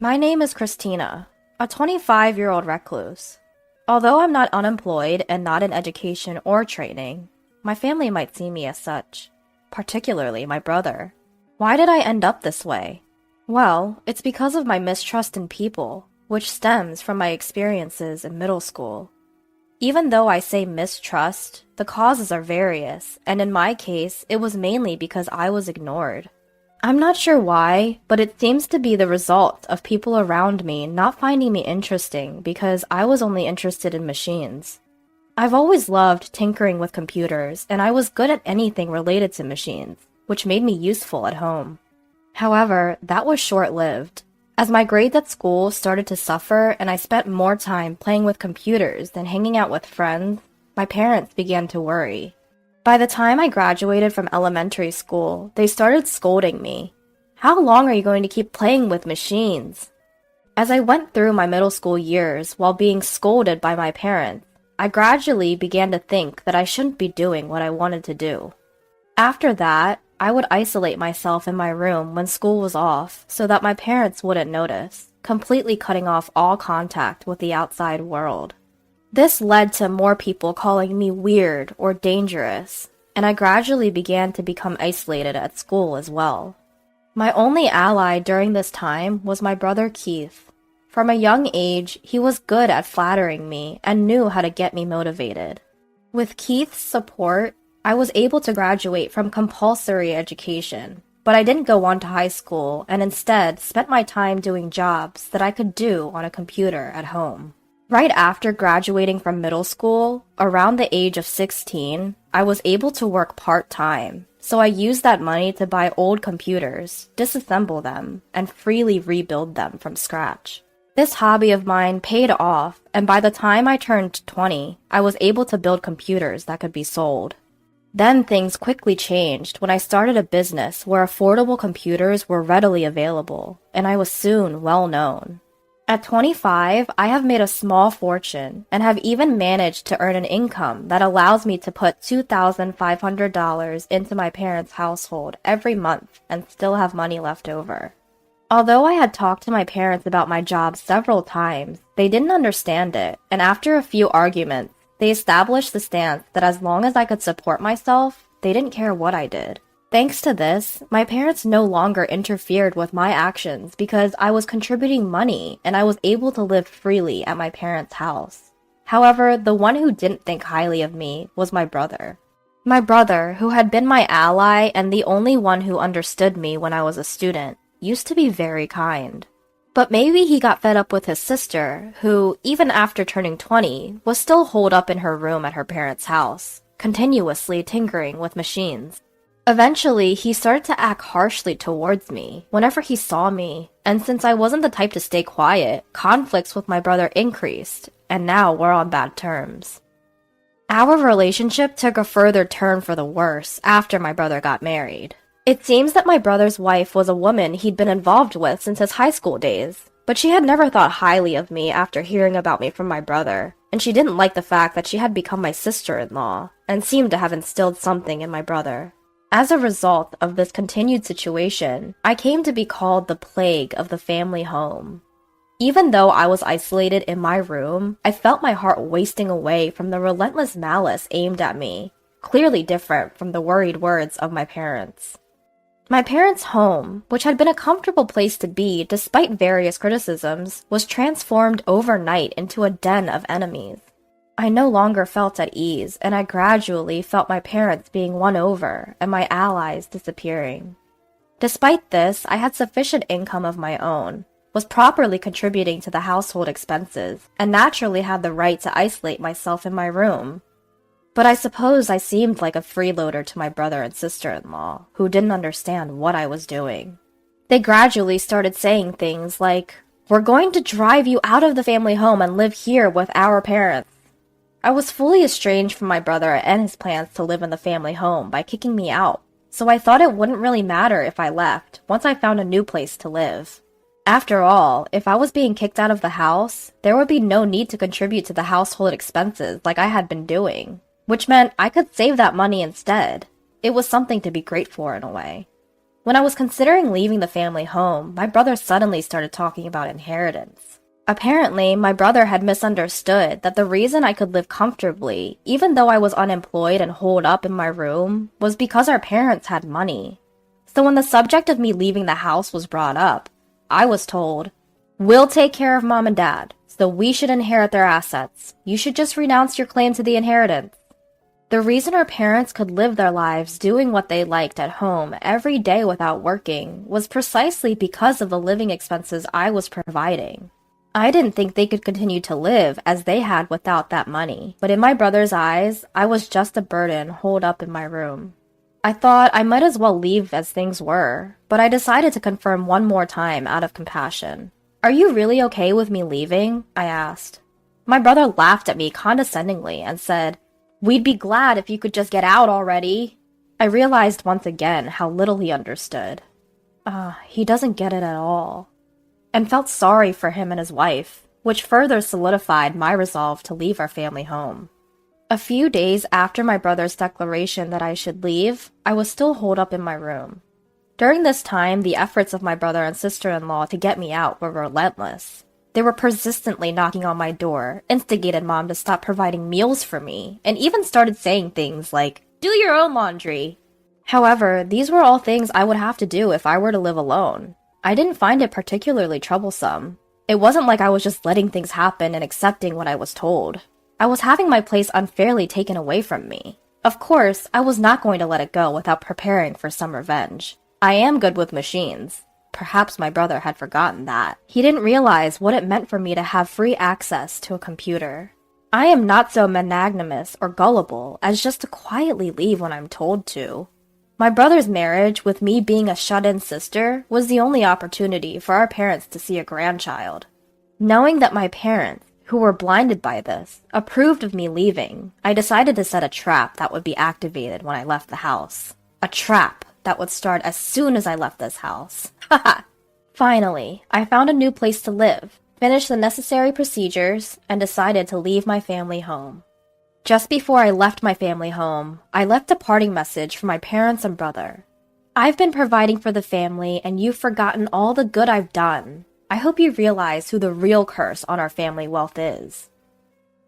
My name is Christina, a 25-year-old recluse. Although I'm not unemployed and not in education or training, my family might see me as such, particularly my brother. Why did I end up this way? Well, it's because of my mistrust in people, which stems from my experiences in middle school. Even though I say mistrust, the causes are various, and in my case, it was mainly because I was ignored. I'm not sure why, but it seems to be the result of people around me not finding me interesting because I was only interested in machines. I've always loved tinkering with computers, and I was good at anything related to machines, which made me useful at home. However, that was short-lived. As my grades at school started to suffer and I spent more time playing with computers than hanging out with friends, my parents began to worry. By the time I graduated from elementary school, they started scolding me. How long are you going to keep playing with machines? As I went through my middle school years while being scolded by my parents, I gradually began to think that I shouldn't be doing what I wanted to do. After that, I would isolate myself in my room when school was off so that my parents wouldn't notice, completely cutting off all contact with the outside world. This led to more people calling me weird or dangerous, and I gradually began to become isolated at school as well. My only ally during this time was my brother Keith. From a young age, he was good at flattering me and knew how to get me motivated. With Keith's support, I was able to graduate from compulsory education, but I didn't go on to high school and instead spent my time doing jobs that I could do on a computer at home. Right after graduating from middle school, around the age of 16, I was able to work part-time, so I used that money to buy old computers, disassemble them, and freely rebuild them from scratch. This hobby of mine paid off, and by the time I turned 20, I was able to build computers that could be sold. Then things quickly changed when I started a business where affordable computers were readily available, and I was soon well known. At 25, I have made a small fortune and have even managed to earn an income that allows me to put $2,500 into my parents' household every month and still have money left over. Although I had talked to my parents about my job several times, they didn't understand it, and after a few arguments, they established the stance that as long as I could support myself, they didn't care what I did. Thanks to this, my parents no longer interfered with my actions because I was contributing money and I was able to live freely at my parents' house. However, the one who didn't think highly of me was my brother. My brother, who had been my ally and the only one who understood me when I was a student, used to be very kind. But maybe he got fed up with his sister, who, even after turning 20, was still holed up in her room at her parents' house, continuously tinkering with machines. Eventually, he started to act harshly towards me whenever he saw me, and since I wasn't the type to stay quiet, conflicts with my brother increased, and now we're on bad terms. Our relationship took a further turn for the worse after my brother got married. It seems that my brother's wife was a woman he'd been involved with since his high school days, but she had never thought highly of me after hearing about me from my brother, and she didn't like the fact that she had become my sister-in-law, and seemed to have instilled something in my brother. As a result of this continued situation, I came to be called the plague of the family home. Even though I was isolated in my room, I felt my heart wasting away from the relentless malice aimed at me, clearly different from the worried words of my parents. My parents' home, which had been a comfortable place to be despite various criticisms, was transformed overnight into a den of enemies. I no longer felt at ease, and I gradually felt my parents being won over and my allies disappearing. Despite this, I had sufficient income of my own, was properly contributing to the household expenses, and naturally had the right to isolate myself in my room. But I suppose I seemed like a freeloader to my brother and sister-in-law, who didn't understand what I was doing. They gradually started saying things like, "We're going to drive you out of the family home and live here with our parents." I was fully estranged from my brother and his plans to live in the family home by kicking me out, so I thought it wouldn't really matter if I left once I found a new place to live. After all, if I was being kicked out of the house, there would be no need to contribute to the household expenses like I had been doing, which meant I could save that money instead. It was something to be grateful for in a way. When I was considering leaving the family home, my brother suddenly started talking about inheritance. Apparently, my brother had misunderstood that the reason I could live comfortably, even though I was unemployed and holed up in my room, was because our parents had money. So when the subject of me leaving the house was brought up, I was told, "We'll take care of mom and dad, so we should inherit their assets. You should just renounce your claim to the inheritance." The reason our parents could live their lives doing what they liked at home every day without working was precisely because of the living expenses I was providing. I didn't think they could continue to live as they had without that money, but in my brother's eyes, I was just a burden holed up in my room. I thought I might as well leave as things were, but I decided to confirm one more time out of compassion. "Are you really okay with me leaving?" I asked. My brother laughed at me condescendingly and said, "We'd be glad if you could just get out already." I realized once again how little he understood. He doesn't get it at all. And felt sorry for him and his wife, which further solidified my resolve to leave our family home. A few days after my brother's declaration that I should leave, I was still holed up in my room. During this time, the efforts of my brother and sister-in-law to get me out were relentless. They were persistently knocking on my door, instigated mom to stop providing meals for me, and even started saying things like, "Do your own laundry." However, these were all things I would have to do if I were to live alone. I didn't find it particularly troublesome. It wasn't like I was just letting things happen and accepting what I was told. I was having my place unfairly taken away from me. Of course, I was not going to let it go without preparing for some revenge. I am good with machines. Perhaps my brother had forgotten that. He didn't realize what it meant for me to have free access to a computer. I am not so magnanimous or gullible as just to quietly leave when I'm told to. My brother's marriage, with me being a shut-in sister, was the only opportunity for our parents to see a grandchild. Knowing that my parents, who were blinded by this, approved of me leaving, I decided to set a trap that would be activated when I left the house. A trap that would start as soon as I left this house. Haha! Finally, I found a new place to live, finished the necessary procedures, and decided to leave my family home. Just before I left my family home, I left a parting message for my parents and brother. "I've been providing for the family, and you've forgotten all the good I've done. I hope you realize who the real curse on our family wealth is."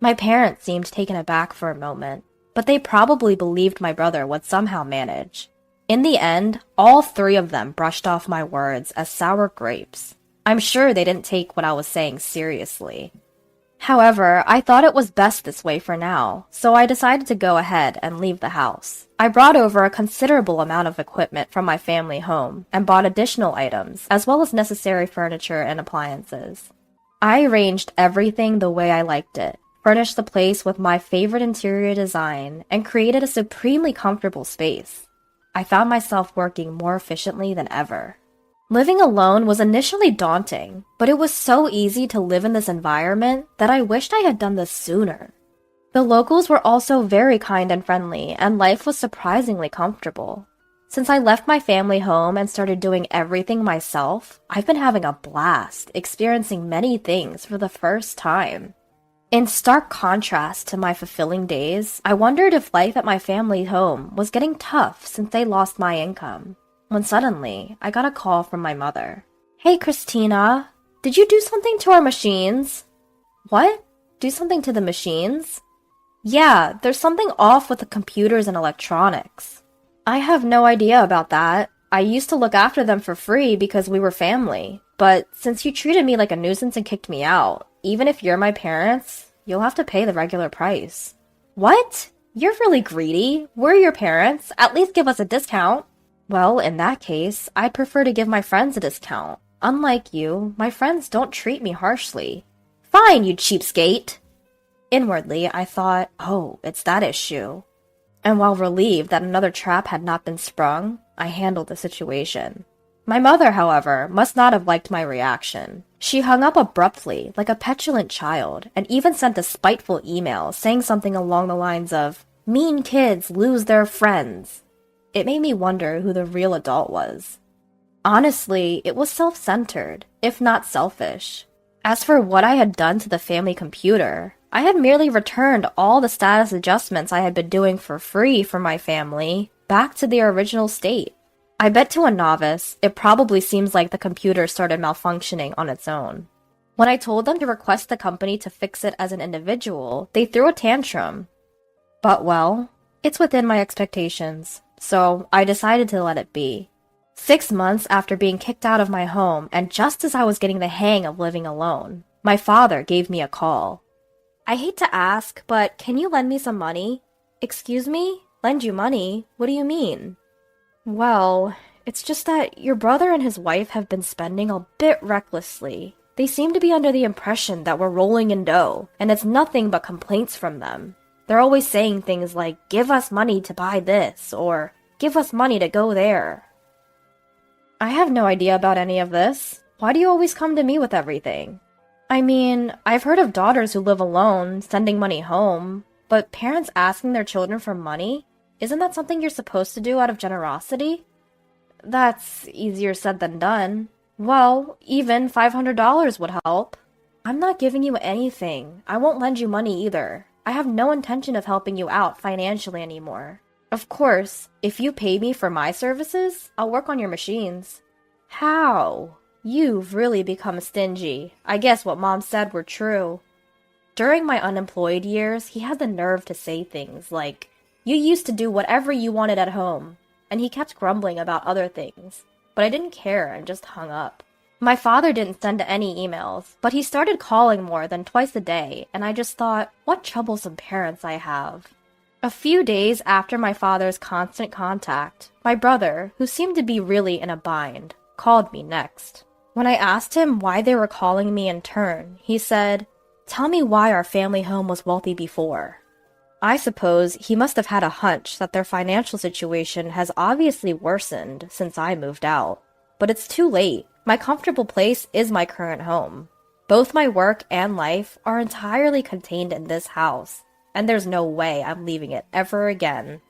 My parents seemed taken aback for a moment, but they probably believed my brother would somehow manage. In the end, all three of them brushed off my words as sour grapes. I'm sure they didn't take what I was saying seriously. However, I thought it was best this way for now, so I decided to go ahead and leave the house. I brought over a considerable amount of equipment from my family home and bought additional items, as well as necessary furniture and appliances. I arranged everything the way I liked it, furnished the place with my favorite interior design, and created a supremely comfortable space. I found myself working more efficiently than ever. Living alone was initially daunting, but it was so easy to live in this environment that I wished I had done this sooner. The locals were also very kind and friendly, and life was surprisingly comfortable. Since I left my family home and started doing everything myself, I've been having a blast, experiencing many things for the first time. In stark contrast to my fulfilling days, I wondered if life at my family home was getting tough since they lost my income. When suddenly, I got a call from my mother. "Hey, Christina, did you do something to our machines?" "What? Do something to the machines?" "Yeah, there's something off with the computers and electronics." "I have no idea about that. I used to look after them for free because we were family. But since you treated me like a nuisance and kicked me out, even if you're my parents, you'll have to pay the regular price." "What? You're really greedy. We're your parents. At least give us a discount." "Well, in that case, I'd prefer to give my friends a discount. Unlike you, my friends don't treat me harshly." "Fine, you cheapskate!" Inwardly, I thought, oh, it's that issue. And while relieved that another trap had not been sprung, I handled the situation. My mother, however, must not have liked my reaction. She hung up abruptly, like a petulant child, and even sent a spiteful email saying something along the lines of, "Mean kids lose their friends." It made me wonder who the real adult was. Honestly, it was self-centered, if not selfish. As for what I had done to the family computer, I had merely returned all the status adjustments I had been doing for free for my family back to their original state. I bet to a novice, it probably seems like the computer started malfunctioning on its own. When I told them to request the company to fix it as an individual, they threw a tantrum. But well, it's within my expectations, so I decided to let it be. 6 months after being kicked out of my home, and just as I was getting the hang of living alone, my father gave me a call. I hate to ask, but can you lend me some money? Excuse me? Lend you money? What do you mean? Well, it's just that your brother and his wife have been spending a bit recklessly. They seem to be under the impression that we're rolling in dough, and it's nothing but complaints from them. They're always saying things like, give us money to buy this, or give us money to go there. I have no idea about any of this. Why do you always come to me with everything? I mean, I've heard of daughters who live alone, sending money home, but parents asking their children for money? Isn't that something you're supposed to do out of generosity? That's easier said than done. Well, even $500 would help. I'm not giving you anything. I won't lend you money either. I have no intention of helping you out financially anymore. Of course, if you pay me for my services, I'll work on your machines. How? You've really become stingy. I guess what Mom said were true. During my unemployed years, he had the nerve to say things like, you used to do whatever you wanted at home, and he kept grumbling about other things. But I didn't care and just hung up. My father didn't send any emails, but he started calling more than twice a day, and I just thought, what troublesome parents I have. A few days after my father's constant contact, my brother, who seemed to be really in a bind, called me next. When I asked him why they were calling me in turn, he said, tell me why our family home was wealthy before. I suppose he must have had a hunch that their financial situation has obviously worsened since I moved out. But it's too late. My comfortable place is my current home. Both my work and life are entirely contained in this house, and there's no way I'm leaving it ever again.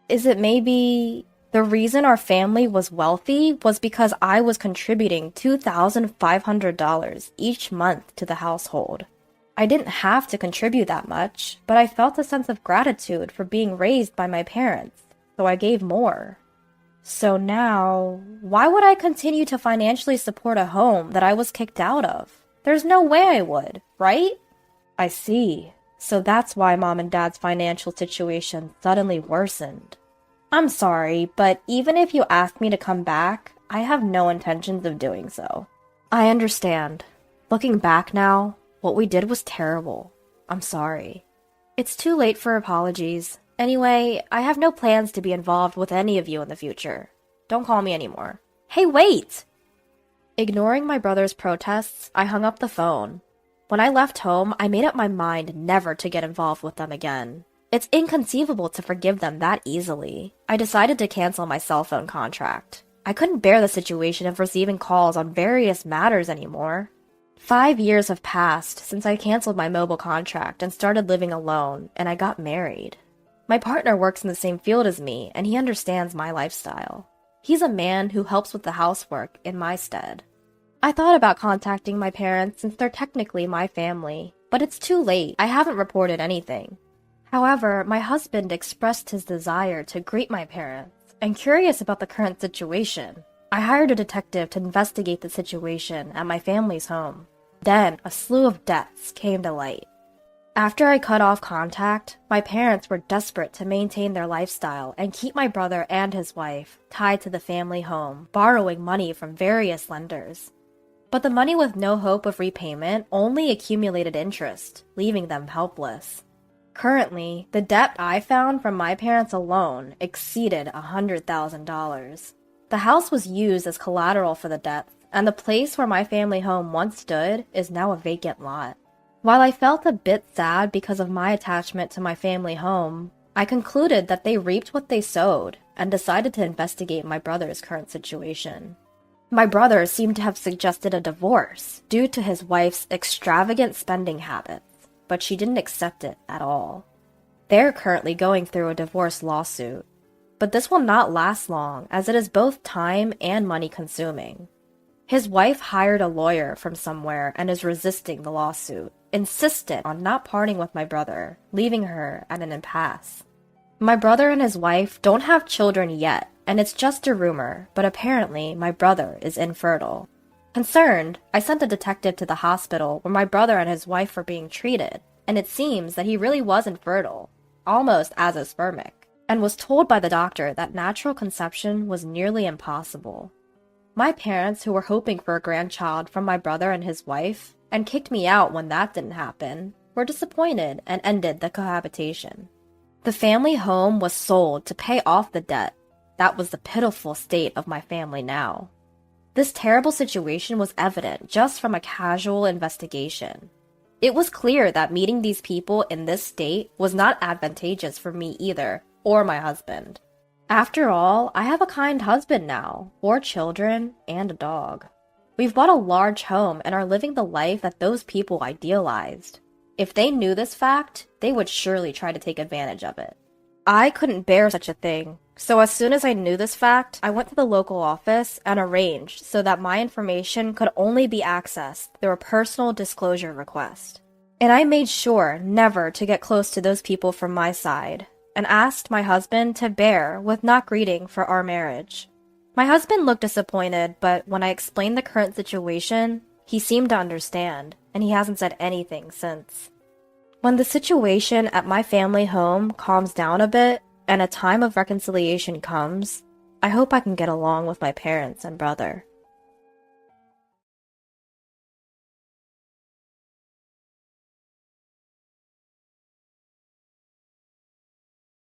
Is it maybe the reason our family was wealthy was because I was contributing $2,500 each month to the household? I didn't have to contribute that much, but I felt a sense of gratitude for being raised by my parents, so I gave more. So now, why would I continue to financially support a home that I was kicked out of? There's no way I would, right? I see. So that's why Mom and Dad's financial situation suddenly worsened. I'm sorry, but even if you ask me to come back, I have no intentions of doing so. I understand. Looking back now, what we did was terrible. I'm sorry. It's too late for apologies. Anyway, I have no plans to be involved with any of you in the future. Don't call me anymore. Hey, wait! Ignoring my brother's protests, I hung up the phone. When I left home, I made up my mind never to get involved with them again. It's inconceivable to forgive them that easily. I decided to cancel my cell phone contract. I couldn't bear the situation of receiving calls on various matters anymore. 5 years have passed since I canceled my mobile contract and started living alone, and I got married. My partner works in the same field as me, and he understands my lifestyle. He's a man who helps with the housework in my stead. I thought about contacting my parents since they're technically my family, but it's too late. I haven't reported anything. However, my husband expressed his desire to greet my parents, and curious about the current situation, I hired a detective to investigate the situation at my family's home. Then, a slew of deaths came to light. After I cut off contact, my parents were desperate to maintain their lifestyle and keep my brother and his wife tied to the family home, borrowing money from various lenders. But the money with no hope of repayment only accumulated interest, leaving them helpless. Currently, the debt I found from my parents alone exceeded $100,000. The house was used as collateral for the debts, and the place where my family home once stood is now a vacant lot. While I felt a bit sad because of my attachment to my family home, I concluded that they reaped what they sowed and decided to investigate my brother's current situation. My brother seemed to have suggested a divorce due to his wife's extravagant spending habits, but she didn't accept it at all. They're currently going through a divorce lawsuit, but this will not last long as it is both time and money consuming. His wife hired a lawyer from somewhere and is resisting the lawsuit, insistent on not parting with my brother, leaving her at an impasse. My brother and his wife don't have children yet, and it's just a rumor, but apparently my brother is infertile. Concerned, I sent a detective to the hospital where my brother and his wife were being treated, and it seems that he really was infertile, almost azoospermic, and was told by the doctor that natural conception was nearly impossible. My parents, who were hoping for a grandchild from my brother and his wife, and kicked me out when that didn't happen, were disappointed and ended the cohabitation. The family home was sold to pay off the debt. That was the pitiful state of my family now. This terrible situation was evident just from a casual investigation. It was clear that meeting these people in this state was not advantageous for me either, or my husband. After all, I have a kind husband now, 4 children, and a dog. We've bought a large home and are living the life that those people idealized. If they knew this fact, they would surely try to take advantage of it. I couldn't bear such a thing, so as soon as I knew this fact, I went to the local office and arranged so that my information could only be accessed through a personal disclosure request. And I made sure never to get close to those people from my side, and asked my husband to bear with not greeting for our marriage. My husband looked disappointed, but when I explained the current situation, he seemed to understand, and he hasn't said anything since. When the situation at my family home calms down a bit, and a time of reconciliation comes, I hope I can get along with my parents and brother.